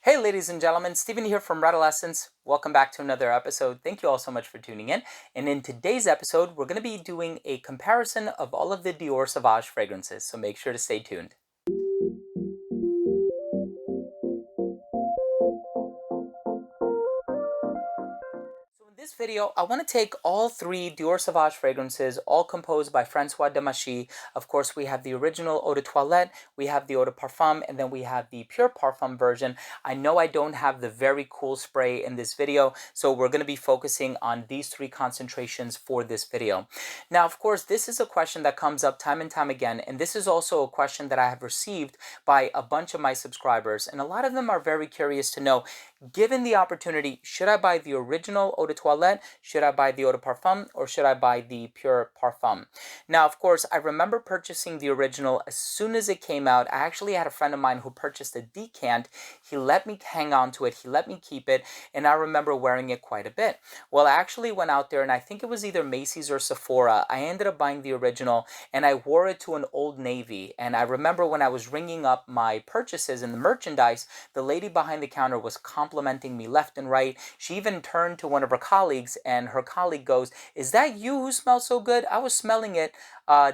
Hey, ladies and gentlemen, Stephen here from Redolessence. Welcome back to another episode. Thank you all so much for tuning in. And in today's episode, we're going to be doing a comparison of all of the Dior Sauvage fragrances, so make sure to stay tuned. So in this video, I want to take all three Dior Sauvage fragrances, all composed by Francois Demachy. Of course, we have the original Eau de Toilette, we have the Eau de Parfum, and then we have the Pure Parfum version. I know I don't have the very cool spray in this video, so we're going to be focusing on these three concentrations for this video. Now, of course, this is a question that comes up time and time again, and this is also a question that I have received by a bunch of my subscribers, and a lot of them are very curious to know, given the opportunity, should I buy the original Eau de Toilette, should I buy the Eau de Parfum, or should I buy the Pure Parfum? Now, of course, I remember purchasing the original as soon as it came out. I actually had a friend of mine who purchased a decant. He let me hang on to it, he let me keep it, and I remember wearing it quite a bit. Well, I actually went out there, and I think it was either Macy's or Sephora. I ended up buying the original, and I wore it to an Old Navy. And I remember when I was ringing up my purchases in the merchandise, the lady behind the counter was complimenting me left and right. She even turned to one of her colleagues, and her colleague goes, "Is that you who smells so good? I was smelling it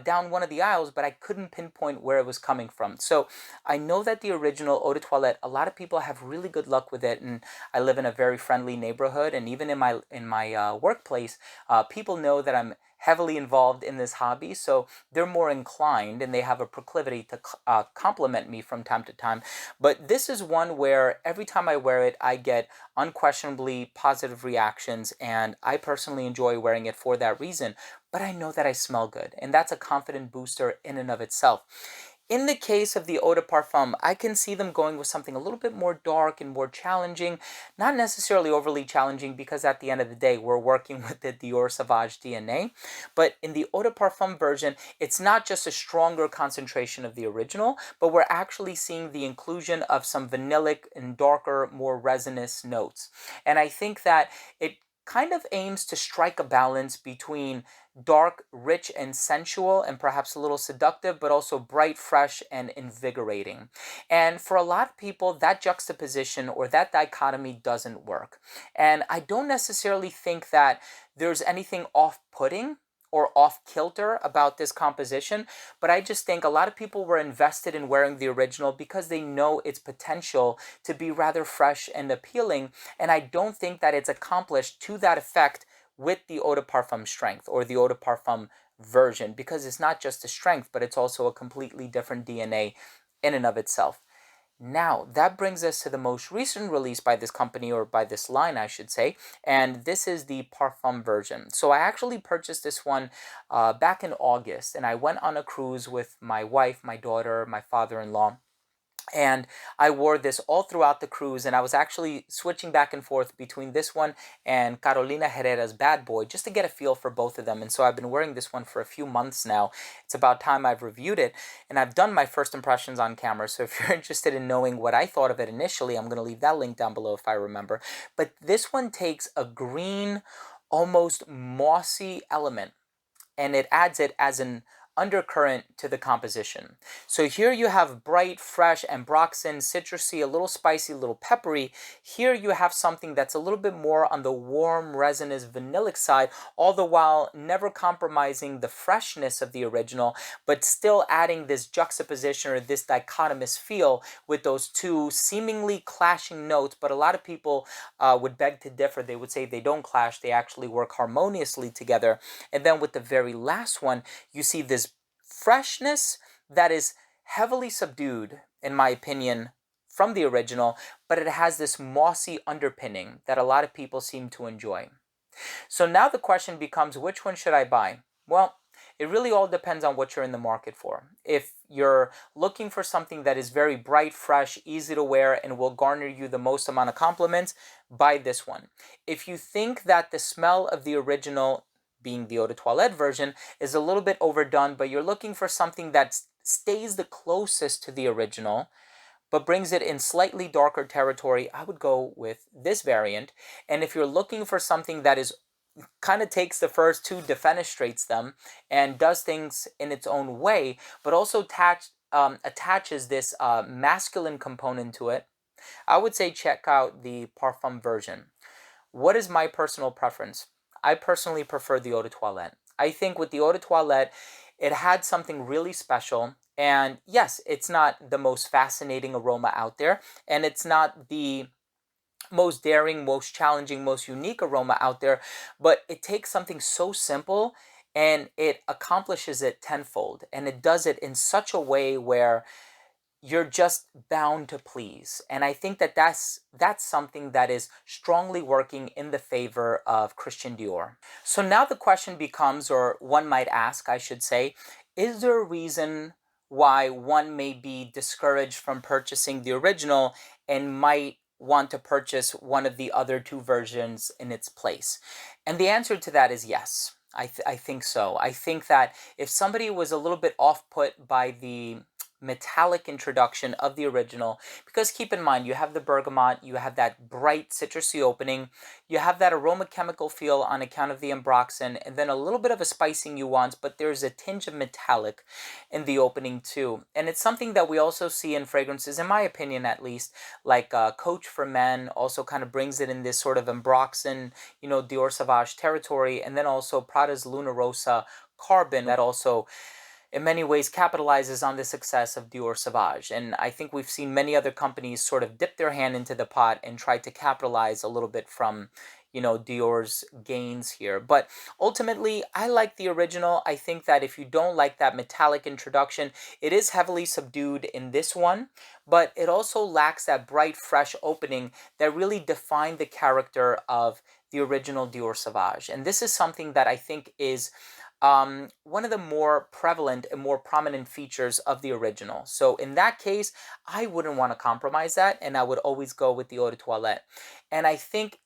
down one of the aisles, but I couldn't pinpoint where it was coming from." So I know that the original Eau de Toilette, a lot of people have really good luck with it, and I live in a very friendly neighborhood, and even in my workplace, people know that I'm heavily involved in this hobby, so they're more inclined and they have a proclivity to compliment me from time to time. But this is one where every time I wear it, I get unquestionably positive reactions, and I personally enjoy wearing it for that reason. But I know that I smell good, and that's a confident booster in and of itself. In the case of the Eau de Parfum, I can see them going with something a little bit more dark and more challenging. Not necessarily overly challenging, because at the end of the day, we're working with the Dior Sauvage DNA. But in the Eau de Parfum version, it's not just a stronger concentration of the original, but we're actually seeing the inclusion of some vanillic and darker, more resinous notes. And I think that it kind of aims to strike a balance between dark, rich, and sensual, and perhaps a little seductive, but also bright, fresh, and invigorating. And for a lot of people, that juxtaposition or that dichotomy doesn't work. And I don't necessarily think that there's anything off putting or off kilter about this composition, but I just think a lot of people were invested in wearing the original because they know its potential to be rather fresh and appealing, and I don't think that it's accomplished to that effect with the Eau de Parfum strength or the Eau de Parfum version, because it's not just a strength, but it's also a completely different DNA in and of itself. Now, that brings us to the most recent release by this company, or by this line, I should say, and this is the Parfum version. So I actually purchased this one back in August, and I went on a cruise with my wife, my daughter, my father-in-law. And I wore this all throughout the cruise, and I was actually switching back and forth between this one and Carolina Herrera's Bad Boy, just to get a feel for both of them. And so I've been wearing this one for a few months now. It's about time I've reviewed it, and I've done my first impressions on camera. So if you're interested in knowing what I thought of it initially, I'm going to leave that link down below if I remember. But this one takes a green, almost mossy element, and it adds it as an undercurrent to the composition. So here you have bright, fresh, ambroxan, citrusy, a little spicy, a little peppery. Here you have something that's a little bit more on the warm, resinous, vanillic side, all the while never compromising the freshness of the original, but still adding this juxtaposition or this dichotomous feel with those two seemingly clashing notes. But a lot of people would beg to differ. They would say they don't clash, they actually work harmoniously together. And then with the very last one, you see this freshness that is heavily subdued, in my opinion, from the original, but it has this mossy underpinning that a lot of people seem to enjoy. So now the question becomes, which one should I buy? Well, it really all depends on what you're in the market for. If you're looking for something that is very bright, fresh, easy to wear, and will garner you the most amount of compliments, buy this one. If you think that the smell of the original, being the Eau de Toilette version, is a little bit overdone, but you're looking for something that stays the closest to the original, but brings it in slightly darker territory, I would go with this variant. And if you're looking for something that is kind of takes the first two, defenestrates them, and does things in its own way, but also attaches this masculine component to it, I would say check out the Parfum version. What is my personal preference? I personally prefer the Eau de Toilette. I think with the Eau de Toilette, it had something really special. And yes, it's not the most fascinating aroma out there, and it's not the most daring, most challenging, most unique aroma out there, but it takes something so simple and it accomplishes it tenfold. And it does it in such a way where you're just bound to please. And I think that that's something that is strongly working in the favor of Christian Dior. So now the question becomes, or one might ask, I should say, is there a reason why one may be discouraged from purchasing the original and might want to purchase one of the other two versions in its place? And the answer to that is yes. I think so. I think that if somebody was a little bit off put by the metallic introduction of the original, because keep in mind, you have the bergamot, you have that bright citrusy opening, you have that aroma chemical feel on account of the ambroxan, and then a little bit of a spicy nuance, but there's a tinge of metallic in the opening too. And it's something that we also see in fragrances, in my opinion at least, like Coach for Men also kind of brings it in this sort of ambroxan, Dior Sauvage territory, and then also Prada's Luna Rosa Carbon that also in many ways capitalizes on the success of Dior Sauvage. And I think we've seen many other companies sort of dip their hand into the pot and try to capitalize a little bit from, Dior's gains here. But ultimately, I like the original. I think that if you don't like that metallic introduction, it is heavily subdued in this one, but it also lacks that bright, fresh opening that really defined the character of the original Dior Sauvage. And this is something that I think is one of the more prevalent and more prominent features of the original. So in that case, I wouldn't want to compromise that, and I would always go with the Eau de Toilette. And I think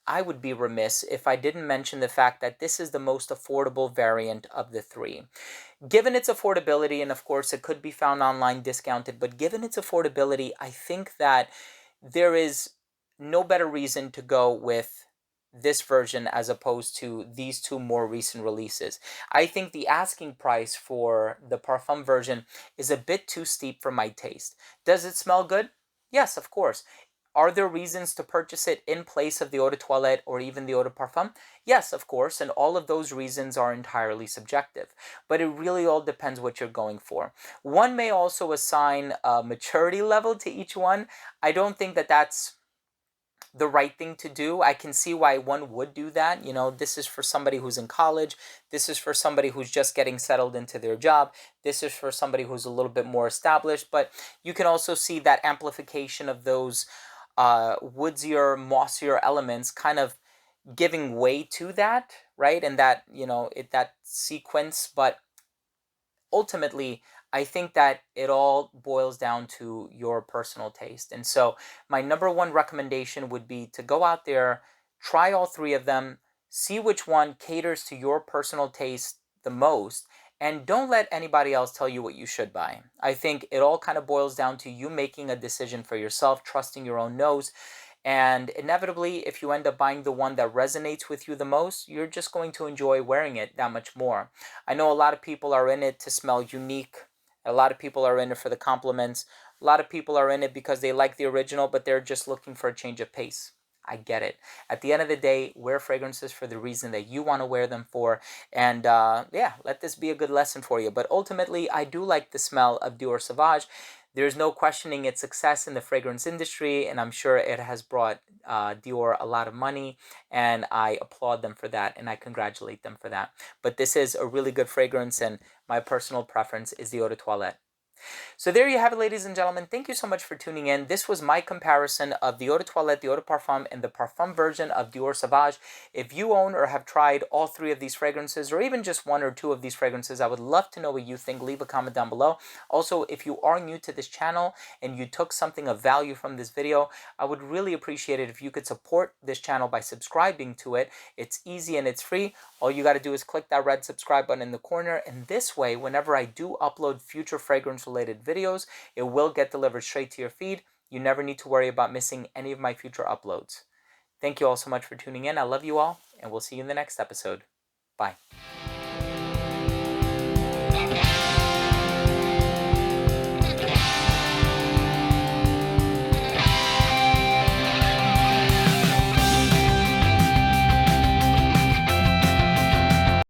I would be remiss if I didn't mention the fact that this is the most affordable variant of the three. Given its affordability, and of course it could be found online discounted, but given its affordability, I think that there is no better reason to go with this version as opposed to these two more recent releases. I think the asking price for the Parfum version is a bit too steep for my taste. Does it smell good? Yes, of course. Are there reasons to purchase it in place of the Eau de Toilette or even the Eau de Parfum? Yes, of course, and all of those reasons are entirely subjective. But it really all depends what you're going for. One may also assign a maturity level to each one. I don't think that that's the right thing to do. I can see why one would do that. This is for somebody who's in college. This is for somebody who's just getting settled into their job. This is for somebody who's a little bit more established. But you can also see that amplification of those woodsier, mossier elements kind of giving way to that, right? And that, that sequence. But ultimately, I think that it all boils down to your personal taste. And so, my number one recommendation would be to go out there, try all three of them, see which one caters to your personal taste the most, and don't let anybody else tell you what you should buy. I think it all kind of boils down to you making a decision for yourself, trusting your own nose, and inevitably, if you end up buying the one that resonates with you the most, you're just going to enjoy wearing it that much more. I know a lot of people are in it to smell unique. A lot of people are in it for the compliments. A lot of people are in it because they like the original, but they're just looking for a change of pace. I get it. At the end of the day, wear fragrances for the reason that you want to wear them for. And yeah, let this be a good lesson for you. But ultimately, I do like the smell of Dior Sauvage. There's no questioning its success in the fragrance industry, and I'm sure it has brought Dior a lot of money, and I applaud them for that, and I congratulate them for that. But this is a really good fragrance, and my personal preference is the Eau de Toilette. So there you have it, ladies and gentlemen. Thank you so much for tuning in. This was my comparison of the Eau de Toilette, the Eau de Parfum, and the Parfum version of Dior Sauvage. If you own or have tried all three of these fragrances, or even just one or two of these fragrances, I would love to know what you think. Leave a comment down below. Also, if you are new to this channel and you took something of value from this video, I would really appreciate it if you could support this channel by subscribing to it. It's easy and it's free. All you got to do is click that red subscribe button in the corner, and this way, whenever I do upload future fragrance-related videos, it will get delivered straight to your feed. You never need to worry about missing any of my future uploads. Thank you all so much for tuning in. I love you all, and we'll see you in the next episode. Bye.